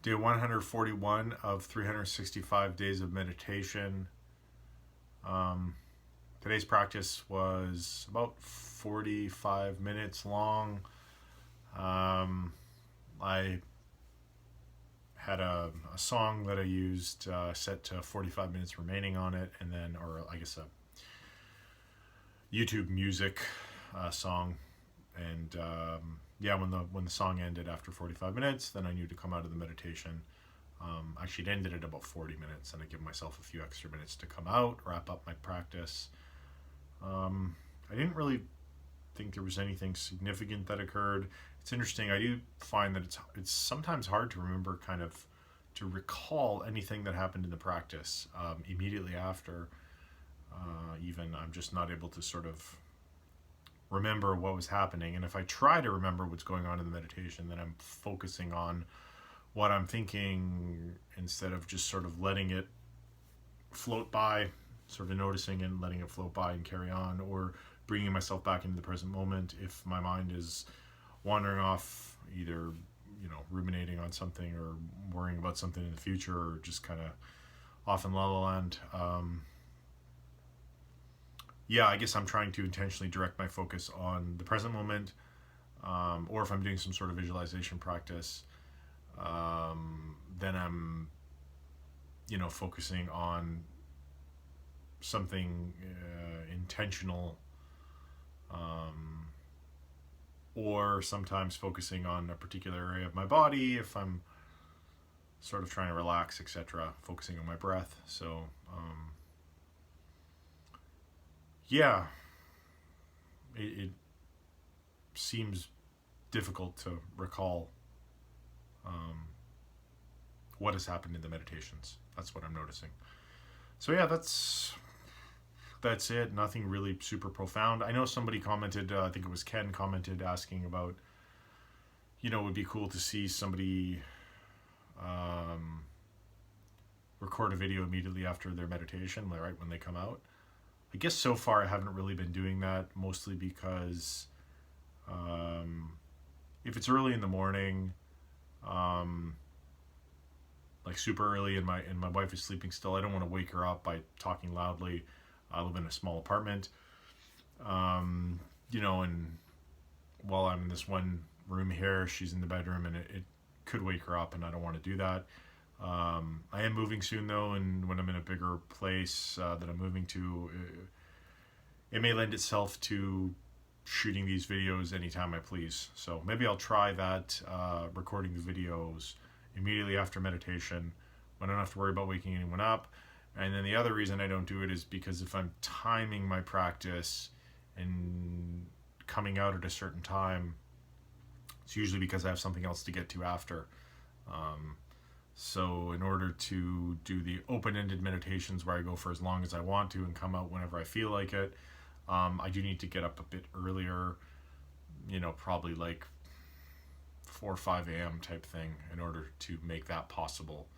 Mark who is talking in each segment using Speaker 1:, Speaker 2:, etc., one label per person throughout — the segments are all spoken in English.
Speaker 1: Day 141 of 365 days of meditation. Um, Today's practice was about 45 minutes long. I had a song that I used set to 45 minutes remaining on it, and then, or I guess a YouTube music song. And yeah, when the song ended after 45 minutes, then I knew to come out of the meditation. Actually, it ended at about 40 minutes, and I give myself a few extra minutes to come out, wrap up my practice. I didn't really think there was anything significant that occurred. It's interesting. I do find that it's sometimes hard to remember, kind of, to recall anything that happened in the practice immediately after. Even I'm just not able to sort of remember what was happening. And if I try to remember what's going on in the meditation, then I'm focusing on what I'm thinking instead of just sort of letting it float by, sort of noticing and letting it float by and carry on, or bringing myself back into the present moment if my mind is wandering off, either ruminating on something or worrying about something in the future, or just kind of off in la la land. Yeah, I guess I'm trying to intentionally direct my focus on the present moment, or if I'm doing some sort of visualization practice, then I'm focusing on something intentional, or sometimes focusing on a particular area of my body if I'm sort of trying to relax, etc., focusing on my breath. So yeah, it seems difficult to recall what has happened in the meditations. That's what I'm noticing. So yeah, that's it. Nothing really super profound. I know somebody commented, I think it was Ken commented, asking about, it would be cool to see somebody record a video immediately after their meditation, right when they come out. I guess so far I haven't really been doing that, mostly because if it's early in the morning, like super early, and my wife is sleeping still, I don't want to wake her up by talking loudly. I live in a small apartment, and while I'm in this one room here, she's in the bedroom, and it could wake her up, and I don't want to do that. I am moving soon though, and when I'm in a bigger place that I'm moving to, it may lend itself to shooting these videos anytime I please. So maybe I'll try that, recording the videos immediately after meditation when I don't have to worry about waking anyone up. And then the other reason I don't do it is because if I'm timing my practice and coming out at a certain time, it's usually because I have something else to get to after. So in order to do the open-ended meditations where I go for as long as I want to and come out whenever I feel like it, I do need to get up a bit earlier, probably like 4 or 5 a.m. type thing, in order to make that possible.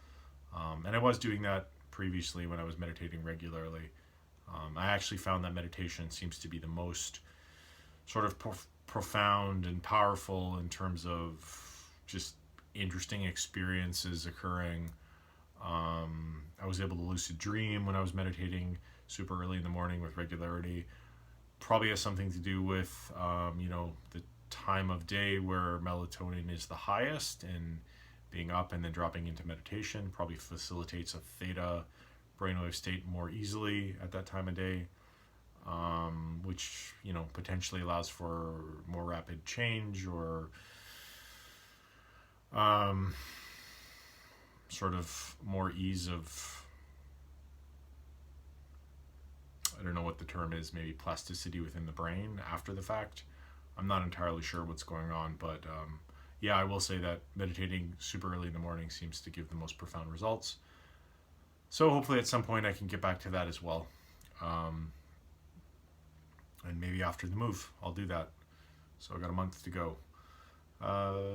Speaker 1: And I was doing that previously when I was meditating regularly. I actually found that meditation seems to be the most sort of profound and powerful in terms of just interesting experiences occurring. I was able to lucid dream when I was meditating super early in the morning with regularity. Probably has something to do with the time of day where melatonin is the highest, and being up and then dropping into meditation probably facilitates a theta brainwave state more easily at that time of day, which potentially allows for more rapid change, or sort of more ease of, I don't know what the term is, maybe plasticity within the brain after the fact. I'm not entirely sure what's going on, but yeah, I will say that meditating super early in the morning seems to give the most profound results. So hopefully at some point I can get back to that as well. And maybe after the move, I'll do that. So I got a month to go.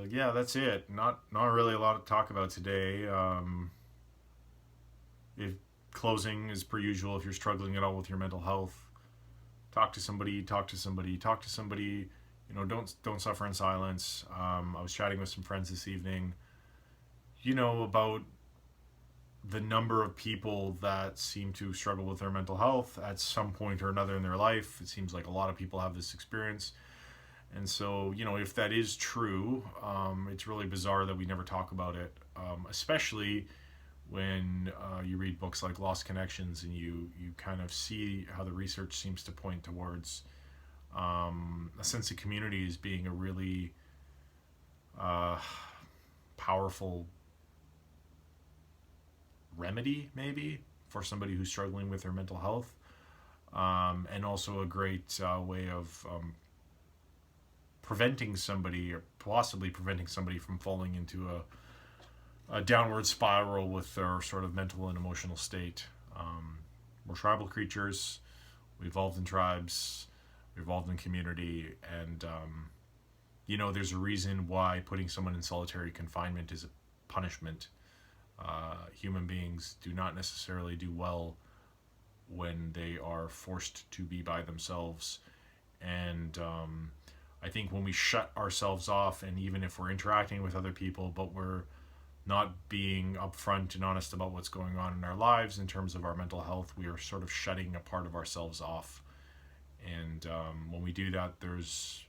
Speaker 1: Yeah, that's it. Not really a lot to talk about today. If closing as per usual, if you're struggling at all with your mental health, talk to somebody. Don't suffer in silence. I was chatting with some friends this evening. about the number of people that seem to struggle with their mental health at some point or another in their life. It seems like a lot of people have this experience. And so, if that is true, it's really bizarre that we never talk about it, especially when you read books like Lost Connections, and you kind of see how the research seems to point towards a sense of community as being a really powerful remedy, maybe, for somebody who's struggling with their mental health, and also a great way of preventing somebody, or possibly preventing somebody from falling into a downward spiral with their sort of mental and emotional state. We're tribal creatures. We evolved in tribes. We evolved in community. And, there's a reason why putting someone in solitary confinement is a punishment. Human beings do not necessarily do well when they are forced to be by themselves. And I think when we shut ourselves off, and even if we're interacting with other people, but we're not being upfront and honest about what's going on in our lives in terms of our mental health, we are sort of shutting a part of ourselves off. And when we do that, there's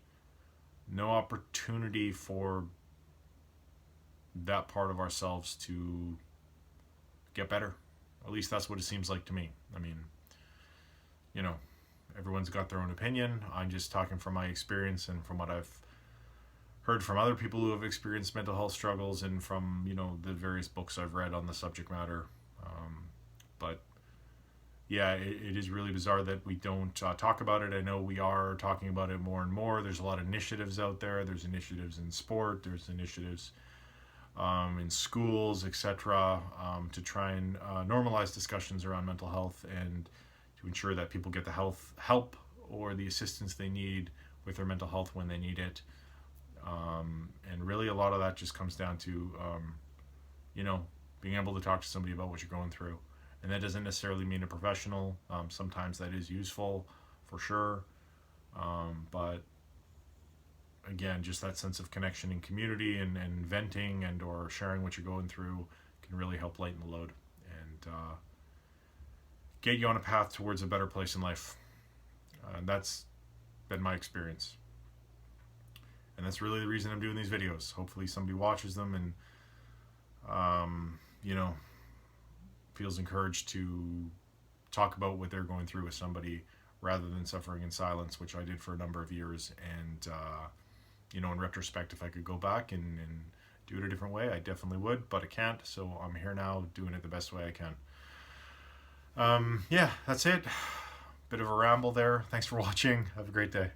Speaker 1: no opportunity for that part of ourselves to get better. At least that's what it seems like to me. I mean, everyone's got their own opinion. I'm just talking from my experience and from what I've heard from other people who have experienced mental health struggles, and from, the various books I've read on the subject matter. But yeah, it is really bizarre that we don't talk about it. I know we are talking about it more and more. There's a lot of initiatives out there. There's initiatives in sport. There's initiatives in schools, etc., to try and normalize discussions around mental health, and to ensure that people get the help or the assistance they need with their mental health when they need it. And really a lot of that just comes down to, being able to talk to somebody about what you're going through. And that doesn't necessarily mean a professional. Sometimes that is useful, for sure. But again, just that sense of connection and community, and venting and or sharing what you're going through can really help lighten the load and get you on a path towards a better place in life. And that's been my experience. And that's really the reason I'm doing these videos. Hopefully somebody watches them and, feels encouraged to talk about what they're going through with somebody, rather than suffering in silence, which I did for a number of years. And, in retrospect, if I could go back and do it a different way, I definitely would, but I can't. So I'm here now doing it the best way I can. Yeah, that's it. Bit of a ramble there. Thanks for watching. Have a great day.